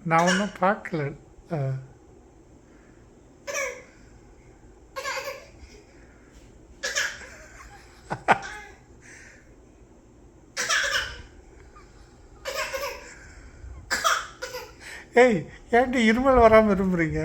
நான் ஒன்றும் பார்க்கல. ஆ. ஏய், ஏன்டி இருமல் வராமல் விரும்புகிறீங்க?